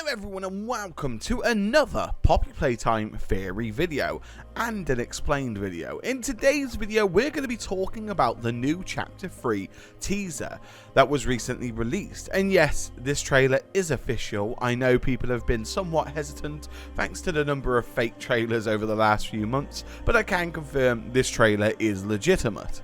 Hello everyone and welcome to another Poppy Playtime theory video and an explained video. In today's video we're going to be talking about the new Chapter 3 teaser that was recently released. And yes, this trailer is official. I know people have been somewhat hesitant thanks to the number of fake trailers over the last few months, but I can confirm this trailer is legitimate.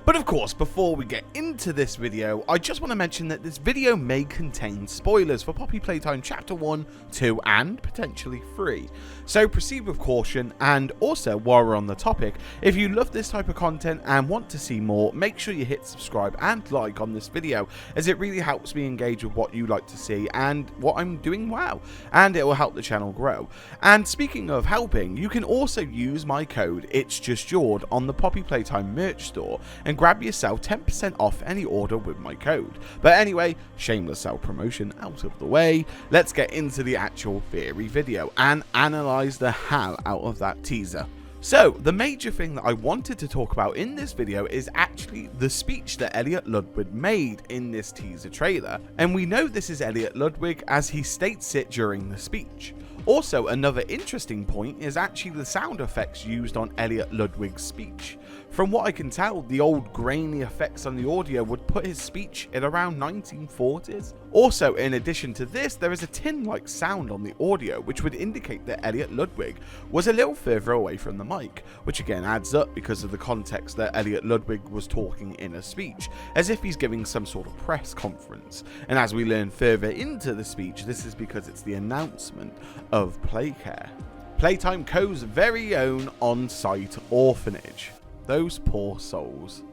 But of course, before we get into this video, I just want to mention that this video may contain spoilers for Poppy Playtime Chapter 1, 2 and potentially 3. So proceed with caution, and also while we're on the topic, if you love this type of content and want to see more, make sure you hit subscribe and like on this video, as it really helps me engage with what you like to see and what I'm doing well, and it will help the channel grow. And speaking of helping, you can also use my code It's Just Jord on the Poppy Playtime merch store and grab yourself 10% off any order with my code. But anyway, shameless self-promotion out of the way, let's get into the actual theory video and analyze the hell out of that teaser. So, the major thing that I wanted to talk about in this video is actually the speech that Elliot Ludwig made in this teaser trailer, and we know this is Elliot Ludwig as he states it during the speech. Also, another interesting point is actually the sound effects used on Elliot Ludwig's speech. From what I can tell, the old grainy effects on the audio would put his speech in around 1940s. Also, in addition to this, there is a tin-like sound on the audio which would indicate that Elliot Ludwig was a little further away from the mic, which again adds up because of the context that Elliot Ludwig was talking in a speech, as if he's giving some sort of press conference. And as we learn further into the speech, this is because it's the announcement of Playcare, Playtime Co.'s very own on-site orphanage. Those poor souls.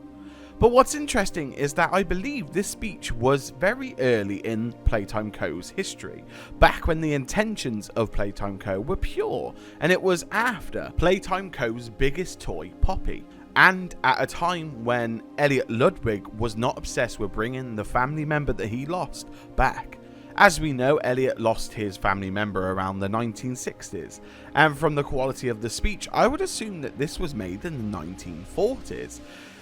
But what's interesting is that I believe this speech was very early in Playtime Co.'s history, back when the intentions of Playtime Co. were pure, and it was after Playtime Co.'s biggest toy, Poppy, and at a time when Elliot Ludwig was not obsessed with bringing the family member that he lost back. As we know, Elliot lost his family member around the 1960s, and from the quality of the speech, I would assume that this was made in the 1940s.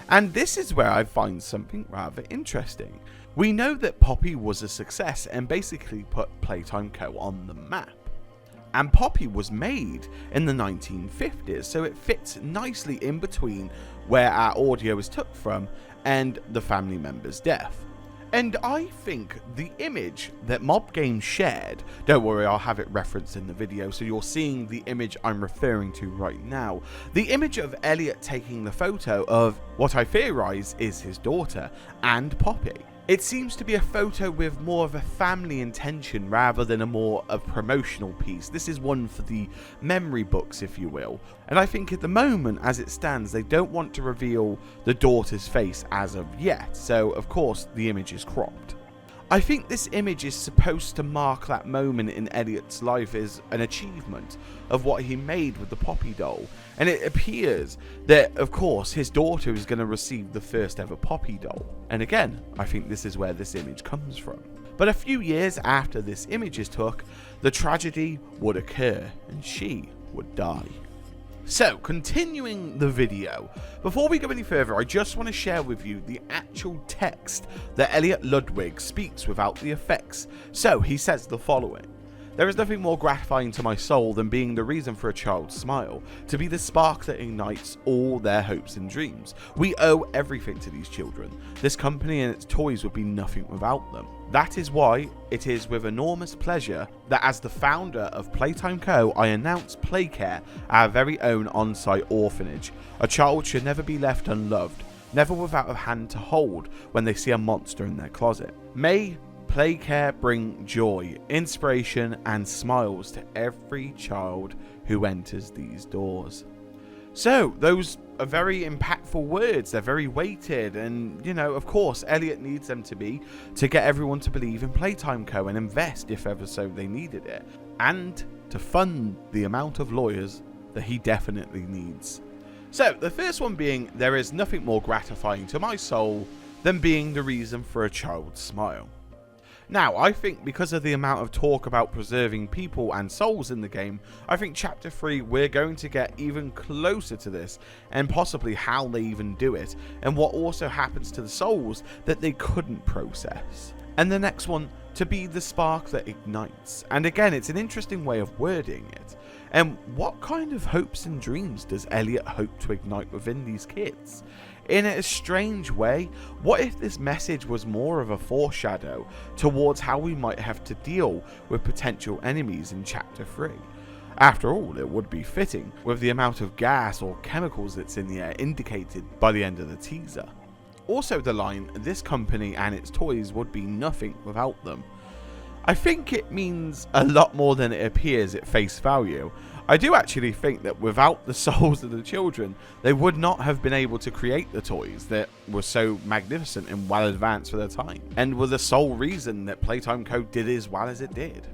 And this is where I find something rather interesting. We know that Poppy was a success and basically put Playtime Co. on the map. And Poppy was made in the 1950s, so it fits nicely in between where our audio is took from and the family member's death. And I think the image that Mob Games shared, don't worry, I'll have it referenced in the video, so you're seeing the image I'm referring to right now. The image of Elliot taking the photo of what I theorize is his daughter and Poppy. It seems to be a photo with more of a family intention rather than a more of promotional piece. This is one for the memory books, if you will. And I think at the moment, as it stands, they don't want to reveal the daughter's face as of yet. So, of course, the image is cropped. I think this image is supposed to mark that moment in Elliot's life as an achievement of what he made with the Poppy doll. And it appears that, of course, his daughter is going to receive the first ever Poppy doll. And again, I think this is where this image comes from. But a few years after this image is took, the tragedy would occur and she would die. So, continuing the video, before we go any further, I just want to share with you the actual text that Elliot Ludwig speaks without the effects. So, he says the following. There is nothing more gratifying to my soul than being the reason for a child's smile, to be the spark that ignites all their hopes and dreams. We owe everything to these children. This company and its toys would be nothing without them. That is why it is with enormous pleasure that as the founder of Playtime Co., I announce Playcare, our very own on-site orphanage. A child should never be left unloved, never without a hand to hold when they see a monster in their closet. May Playcare bring joy, inspiration and smiles to every child who enters these doors. So, those are very impactful words, they're very weighted, and, you know, of course, Elliot needs them to be to get everyone to believe in Playtime Co. and invest if ever so they needed it, and to fund the amount of lawyers that he definitely needs. So, the first one being, there is nothing more gratifying to my soul than being the reason for a child's smile. Now, I think because of the amount of talk about preserving people and souls in the game, I think Chapter 3 we're going to get even closer to this, and possibly how they even do it, and what also happens to the souls that they couldn't process. And the next one, to be the spark that ignites. And again, it's an interesting way of wording it. And what kind of hopes and dreams does Elliot hope to ignite within these kids? In a strange way, what if this message was more of a foreshadow towards how we might have to deal with potential enemies in Chapter 3? After all, it would be fitting, with the amount of gas or chemicals that's in the air indicated by the end of the teaser. Also the line, "This company and its toys would be nothing without them." I think it means a lot more than it appears at face value. I do actually think that without the souls of the children, they would not have been able to create the toys that were so magnificent and well advanced for their time, and were the sole reason that Playtime Co. did as well as it did.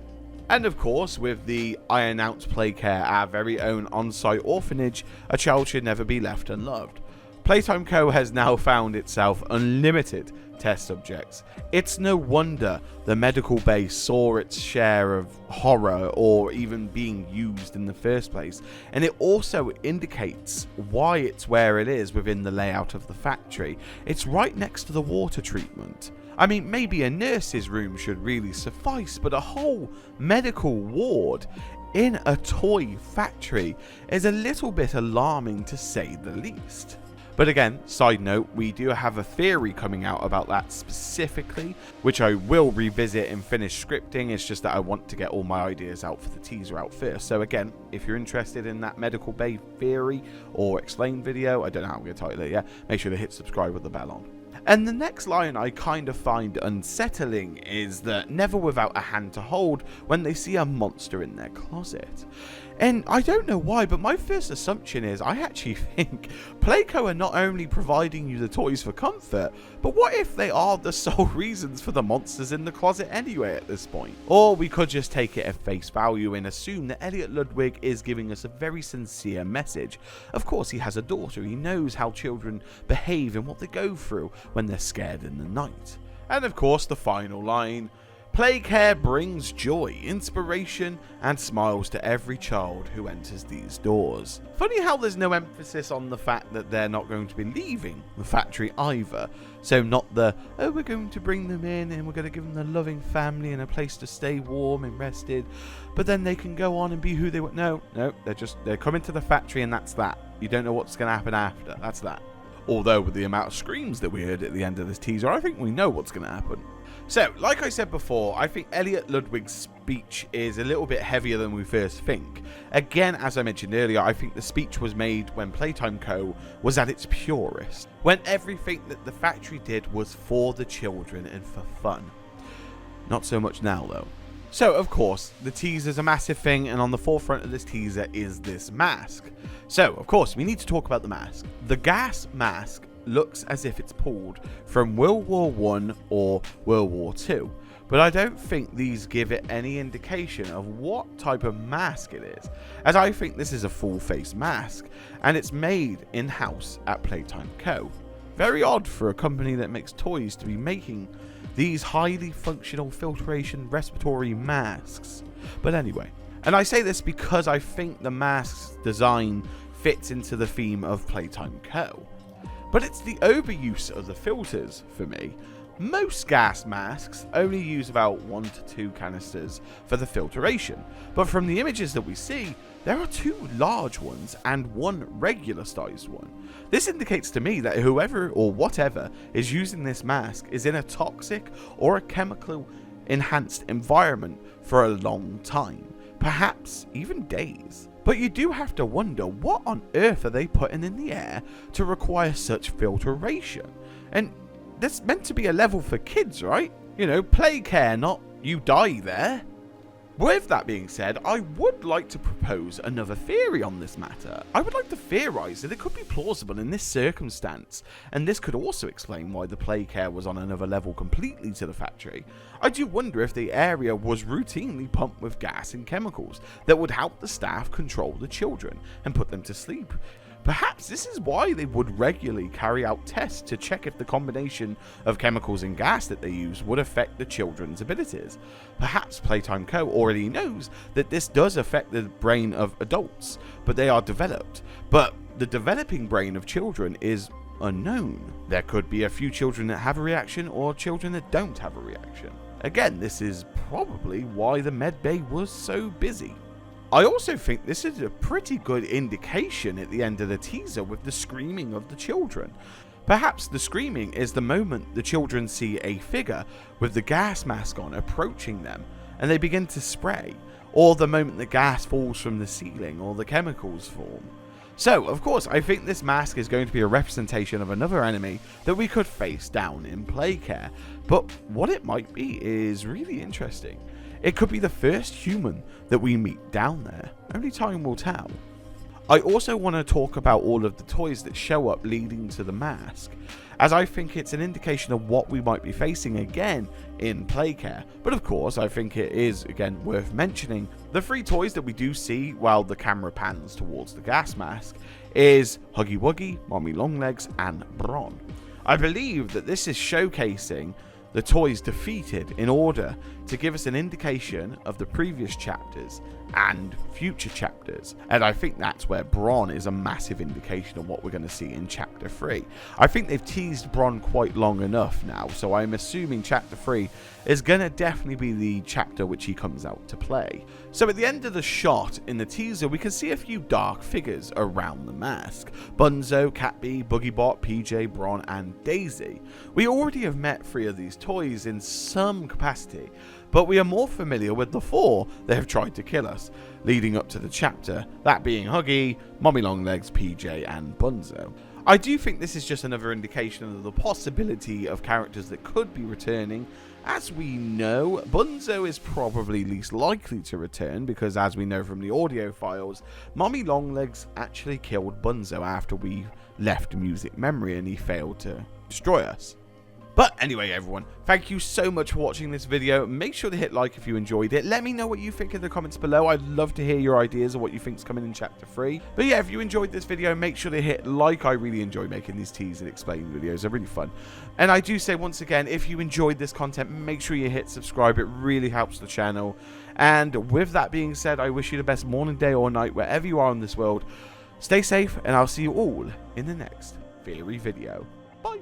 And of course, with the I Announce Playcare, our very own on-site orphanage, a child should never be left unloved. Playtime Co. has now found itself unlimited test subjects. It's no wonder the medical base saw its share of horror or even being used in the first place, and it also indicates why it's where it is within the layout of the factory. It's right next to the water treatment. I mean, maybe a nurse's room should really suffice, but a whole medical ward in a toy factory is a little bit alarming, to say the least. But again, side note, we do have a theory coming out about that specifically, which I will revisit and finish scripting. It's just that I want to get all my ideas out for the teaser out first. So again, if you're interested in that medical bay theory or explained video, I don't know how I'm going to title it yet, make sure to hit subscribe with the bell on. And the next line I kind of find unsettling is that never without a hand to hold when they see a monster in their closet. And I don't know why, but my first assumption is I actually think Playco are not only providing you the toys for comfort, but what if they are the sole reasons for the monsters in the closet anyway at this point? Or we could just take it at face value and assume that Elliot Ludwig is giving us a very sincere message. Of course, he has a daughter, he knows how children behave and what they go through when they're scared in the night. And of course, the final line, Playcare brings joy, inspiration, and smiles to every child who enters these doors. Funny how there's no emphasis on the fact that they're not going to be leaving the factory either. So not the, oh, we're going to bring them in and we're going to give them a loving family and a place to stay warm and rested, but then they can go on and be who they want. No, they're coming to the factory and that's that. You don't know what's going to happen after. That's that. Although with the amount of screams that we heard at the end of this teaser, I think we know what's going to happen. So, like I said before, I think Elliot Ludwig's speech is a little bit heavier than we first think. Again, as I mentioned earlier, I think the speech was made when Playtime Co. was at its purest, when everything that the factory did was for the children and for fun. Not so much now, though. So, of course, the teaser's a massive thing, and on the forefront of this teaser is this mask. So, of course, we need to talk about the mask. The gas mask looks as if it's pulled from World War I or World War II, but I don't think these give it any indication of what type of mask it is, as I think this is a full face mask, and it's made in-house at Playtime Co. Very odd for a company that makes toys to be making these highly functional filtration respiratory masks. But anyway, and I say this because I think the mask's design fits into the theme of Playtime Co. But it's the overuse of the filters for me. Most gas masks only use about 1 to 2 canisters for the filtration, but from the images that we see, there are 2 large ones and 1 regular sized one. This indicates to me that whoever or whatever is using this mask is in a toxic or a chemical enhanced environment for a long time, perhaps even days. But you do have to wonder, what on earth are they putting in the air to require such filtration? And that's meant to be a level for kids, right? You know, play care, not you die there. With that being said, I would like to propose another theory on this matter. I would like to theorise that it could be plausible in this circumstance, and this could also explain why the play care was on another level completely to the factory. I do wonder if the area was routinely pumped with gas and chemicals that would help the staff control the children and put them to sleep. Perhaps this is why they would regularly carry out tests to check if the combination of chemicals and gas that they use would affect the children's abilities. Perhaps Playtime Co. already knows that this does affect the brain of adults, but they are developed. But the developing brain of children is unknown. There could be a few children that have a reaction or children that don't have a reaction. Again, this is probably why the medbay was so busy. I also think this is a pretty good indication at the end of the teaser with the screaming of the children. Perhaps the screaming is the moment the children see a figure with the gas mask on approaching them and they begin to spray, or the moment the gas falls from the ceiling or the chemicals form. So, of course, I think this mask is going to be a representation of another enemy that we could face down in Playcare, but what it might be is really interesting. It could be the first human that we meet down there. Only time will tell. I also want to talk about all of the toys that show up leading to the mask, as I think it's an indication of what we might be facing again in Playcare. But of course, I think it is again worth mentioning the 3 toys that we do see while the camera pans towards the gas mask is Huggy Wuggy, Mommy Longlegs, and Bron. I believe that this is showcasing the toys defeated in order to give us an indication of the previous chapters and future chapters, and I think that's where Bron is a massive indication of what we're going to see in chapter 3. I think they've teased Bron quite long enough now, so I'm assuming chapter 3 is going to definitely be the chapter which he comes out to play. So at the end of the shot in the teaser, we can see a few dark figures around the mask: Bunzo, Catbee, Boogiebot, PJ, Bron, and Daisy. We already have met 3 of these toys in some capacity, but we are more familiar with the 4 that have tried to kill us leading up to the chapter, that being Huggy, Mommy Longlegs, PJ, and Bunzo. I do think this is just another indication of the possibility of characters that could be returning. As we know, Bunzo is probably least likely to return because, as we know from the audio files, Mommy Longlegs actually killed Bunzo after we left Music Memory and he failed to destroy us. But anyway, everyone, thank you so much for watching this video. Make sure to hit like if you enjoyed it. Let me know what you think in the comments below. I'd love to hear your ideas of what you think's coming in chapter 3. But yeah, if you enjoyed this video, make sure to hit like. I really enjoy making these tease and explain videos. They're really fun. And I do say once again, if you enjoyed this content, make sure you hit subscribe. It really helps the channel. And with that being said, I wish you the best morning, day, or night, wherever you are in this world. Stay safe, and I'll see you all in the next Theory video. Bye.